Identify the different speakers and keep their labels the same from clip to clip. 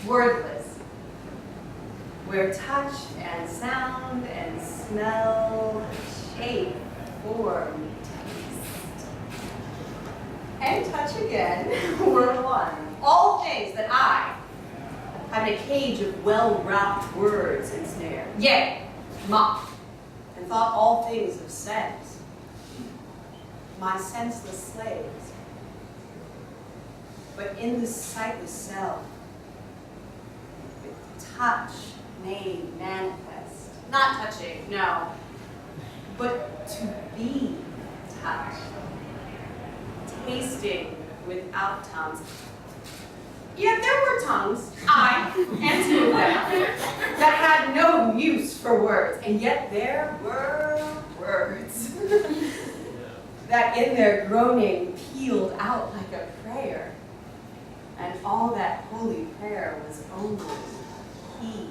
Speaker 1: wordless, where touch and sound and smell, shape, form, taste, and touch again were one. All things that I have in a cage of well-wrapped words and snare, yea, mocked, and thought all things of sense, my senseless slaves. But in this sightless self, with touch made manifest, not touching, no, but to be touched, tasting without tongues. Yet there were tongues, I, and two of them, that had no use for words, and yet there were words that in their groaning pealed out like a prayer, and all that holy prayer was only he,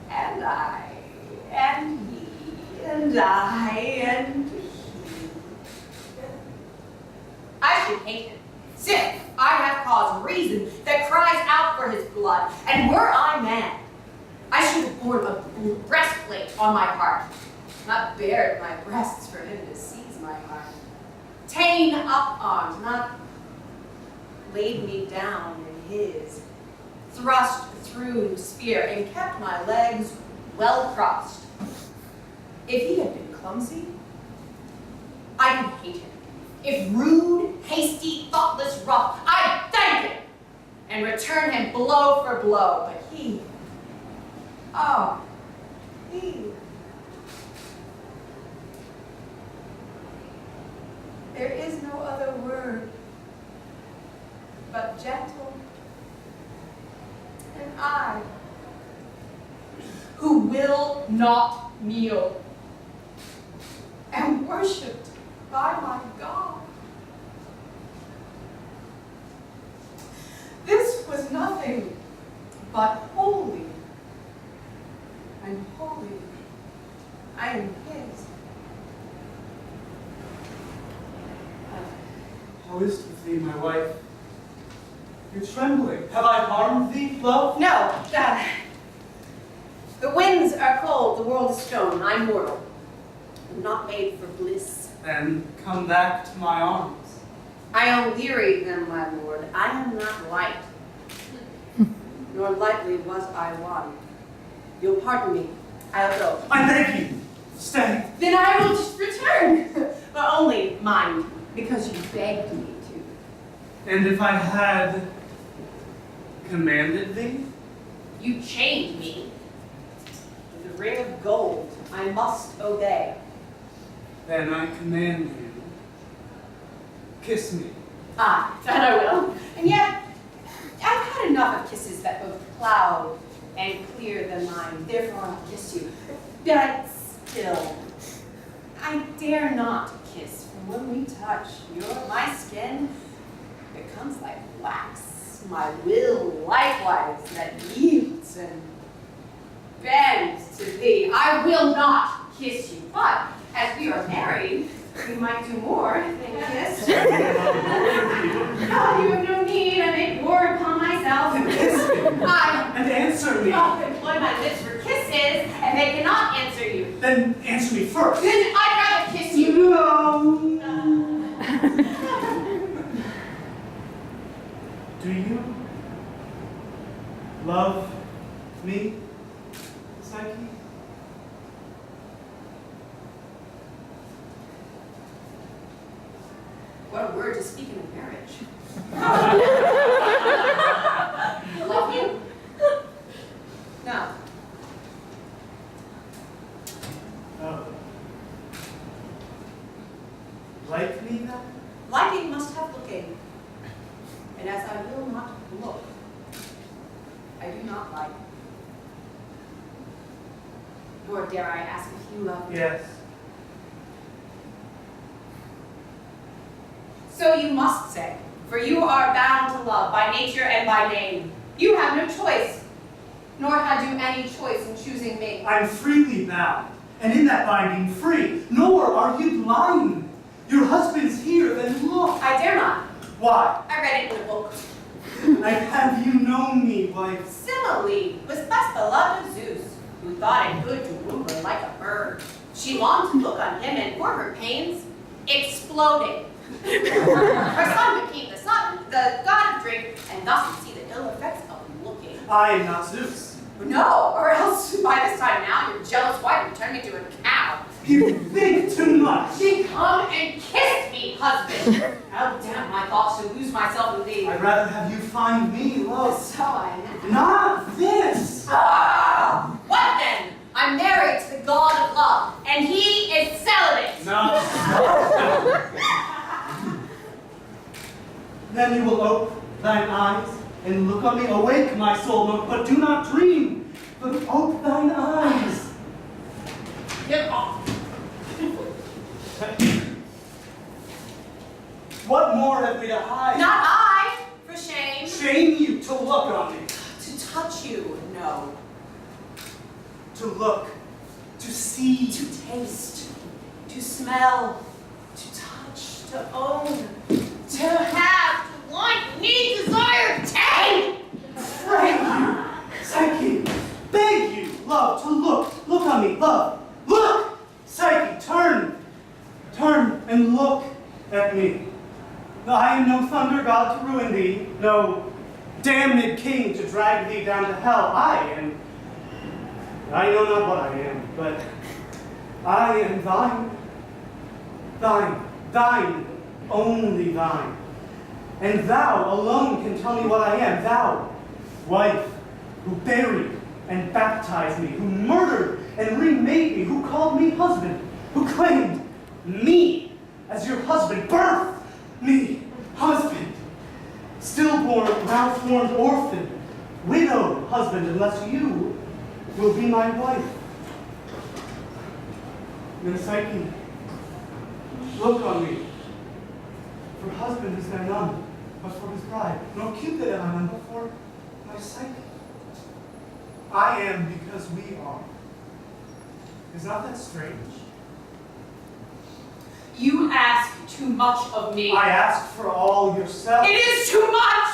Speaker 1: and I, and he, and I, and he. I should hate him. Sith, I have caused reason that cries out for his blood, and were I man, I should have borne a breastplate on my heart, not bared my breasts for him to seize my heart, ta'en up arms, not laid me down in his, thrust through spear, and kept my legs well crossed. If he had been clumsy, I could hate him. If rude, hasty, thoughtless, rough, I'd thank him and return him blow for blow. But he, oh, he, there is no other word but gentle. And I, who will not kneel, am worshipped by my God. This was nothing but holy, and holy I am his.
Speaker 2: How is it with thee, my wife? You're trembling. Have I harmed thee, love?
Speaker 1: No, the winds are cold, the world is stone, I'm mortal. I'm not made for bliss.
Speaker 2: Then come back to my arms.
Speaker 1: I am weary then, my lord. I am not light, nor lightly was I won. You'll pardon me. I'll go.
Speaker 2: I beg you, stay.
Speaker 1: Then I will just return, but only mind, because you begged me to.
Speaker 2: And if I had commanded thee?
Speaker 1: You chained me. With a ring of gold, I must obey.
Speaker 2: Then I command you. Kiss me.
Speaker 1: Ah, that I will. And yet, I've had enough of kisses that both cloud and clear the mind. Therefore, I'll kiss you. But still, I dare not kiss. For when we touch, my skin becomes like wax. My will likewise that yields and bends to thee. I will not kiss you, but as we are married, we might do more than kiss. You have no need. I make war upon myself.
Speaker 2: And answer me.
Speaker 1: I employ my lips for kisses, and they cannot answer you.
Speaker 2: Then answer me first.
Speaker 1: Then I'd rather kiss you.
Speaker 2: No. Do you love me, Psyche?
Speaker 1: What a word to speak in a marriage. Love you? No.
Speaker 2: Oh. Like me then?
Speaker 1: Liking must have looking. And as I will not look, I do not like. Nor dare I ask if you love me.
Speaker 2: Yes.
Speaker 1: So you must say, for you are bound to love by nature and by name. You have no choice, nor had you any choice in choosing me.
Speaker 2: I'm freely bound, and in that binding free, nor are you blind. Your husband's here, then look.
Speaker 1: I dare not.
Speaker 2: Why?
Speaker 1: I read it in a book.
Speaker 2: I'd have you known me, wife.
Speaker 1: Similarly was best beloved of Zeus, who thought it good to woo her like a bird. She longed to look on him, and for her pains, exploded. Her son became the god of drink, and thus you see the ill effects of looking.
Speaker 2: I am not Zeus.
Speaker 1: No, or else by this time now your jealous wife would turn me to a cow.
Speaker 2: You think too much.
Speaker 1: She come and kissed me, husband. How damn my thoughts to lose myself in thee.
Speaker 2: I'd rather have you find me, love.
Speaker 1: So I am.
Speaker 2: Not this.
Speaker 1: Ah, what then? I'm married to the god of love, and he is celibate.
Speaker 2: No. Then you will ope thine eyes and look on me. Awake, my soul, but do not dream, but ope thine eyes.
Speaker 1: Get off.
Speaker 2: What more have we to hide?
Speaker 1: Not I, for shame.
Speaker 2: Shame you to look on me.
Speaker 1: To touch you, no.
Speaker 2: To look, to see,
Speaker 1: To taste, to smell, to touch, to own, to have, to want, need, desire, take.
Speaker 2: pray you, Psyche, beg you, love, to look on me, love, look, Psyche, turn and look at me. I am no thunder god to ruin thee, no damned king to drag thee down to hell. I know not what I am, but I am thine, only thine. And thou alone can tell me what I am, thou, wife, who buried and baptized me, who murdered and remade me, who called me husband, who claimed me as your husband, birthed me, husband, stillborn, malformed orphan, widowed husband, unless you will be my wife. Then Psyche, look on me, for husband is there none, but for his bride, nor Cupid am I none, but for my Psyche. I am because we are. Is not that strange?
Speaker 1: You ask too much of me.
Speaker 2: I ask for all yourself.
Speaker 1: It is too much.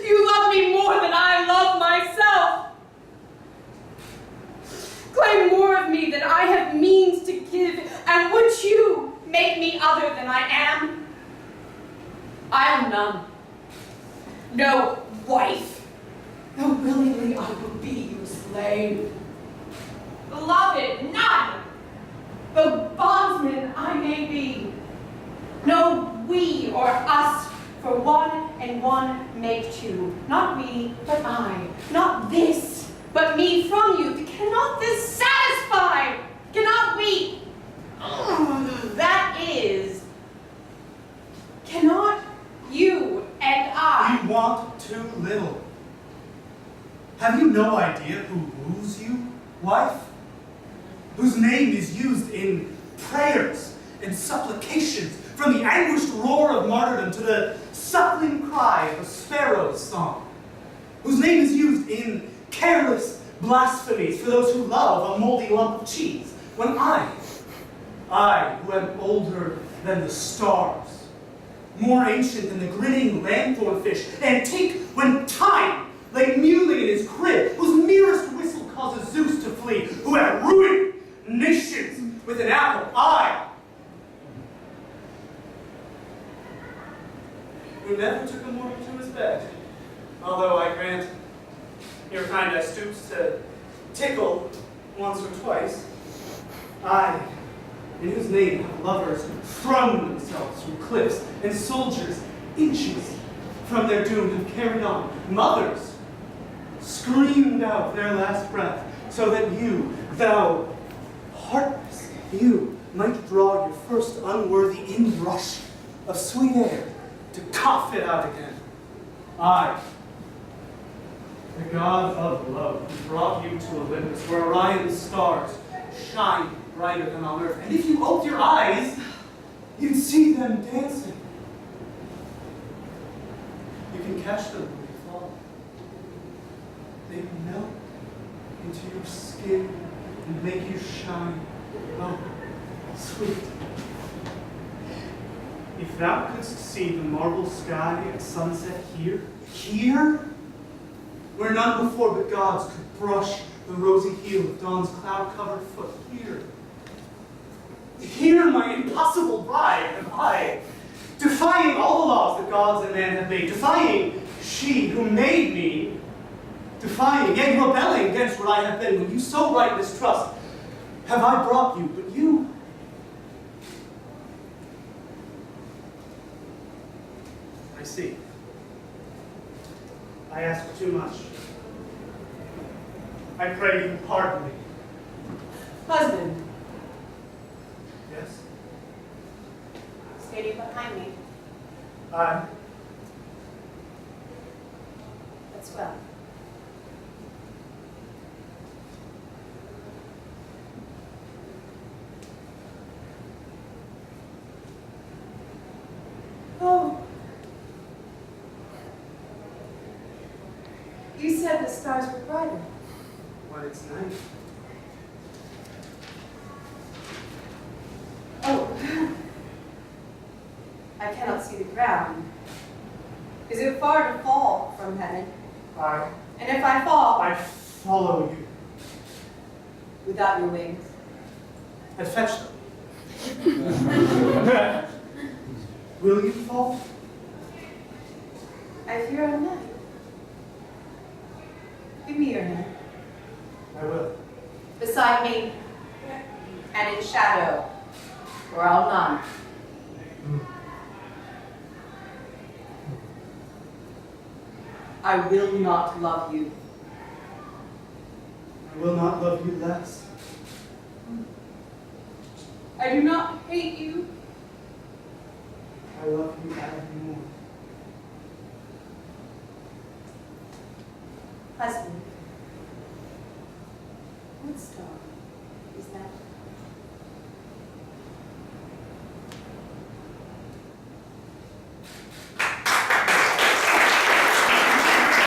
Speaker 1: You love me more than I love myself. Claim more of me than I have means to give, and would you make me other than I am? I am none. No wife, though willingly I would be your slave. Beloved, none. Though bondsman I may be. No we or us, for one and one make two. Not we, but I. Not this, but me from you. Cannot this satisfy? Cannot we? That is. Cannot you and I?
Speaker 2: You want too little. Have you no idea who woos you, wife? Whose name is used in prayers and supplications, from the anguished roar of martyrdom to the suckling cry of a sparrow's song, whose name is used in careless blasphemies for those who love a moldy lump of cheese, when I who am older than the stars, more ancient than the grinning lanthorn fish, antique when time lay mewling in his crib, whose merest whistle causes Zeus to flee, who have ruined nations with an apple eye, who never took a mortal to his bed, although I grant your kind I stoops to tickle once or twice, I, in whose name have lovers thrown themselves from cliffs, and soldiers inches from their doom have carried on, mothers screamed out their last breath, so that you, thou heartless, you might draw your first unworthy inrush of sweet air to cough it out again. I, the god of love, who brought you to Olympus, where Orion's stars shine brighter than on earth, and if you opened your eyes, you'd see them dancing. You can catch them when they fall. They melt into your skin and make you shine. Oh, sweet. If thou couldst see the marble sky at sunset here, where none before but gods could brush the rosy heel of dawn's cloud-covered foot, here, my impossible bride, am I, defying all the laws that gods and man have made, defying she who made me, defying, yet rebelling against what I have been, when you so right mistrust, have I brought you, but you, I see. I ask for too much. I pray you pardon me.
Speaker 1: Husband,
Speaker 2: Yes?
Speaker 1: standing behind me.
Speaker 2: I.
Speaker 1: That's well. Oh. You said the stars were brighter.
Speaker 2: When it's night.
Speaker 1: Oh. I cannot see the ground. Is it far to fall from heaven?
Speaker 2: I.
Speaker 1: And if I fall
Speaker 2: I follow you.
Speaker 1: without your wings?
Speaker 2: And fetch them. Will you fall?
Speaker 1: I fear I'm not. Give me your hand.
Speaker 2: I will.
Speaker 1: Beside me, and in shadow, or I'll none. I will not love you.
Speaker 2: I will not love you less.
Speaker 1: I do not hate you.
Speaker 2: I love you evermore.
Speaker 1: Husband, what star is that?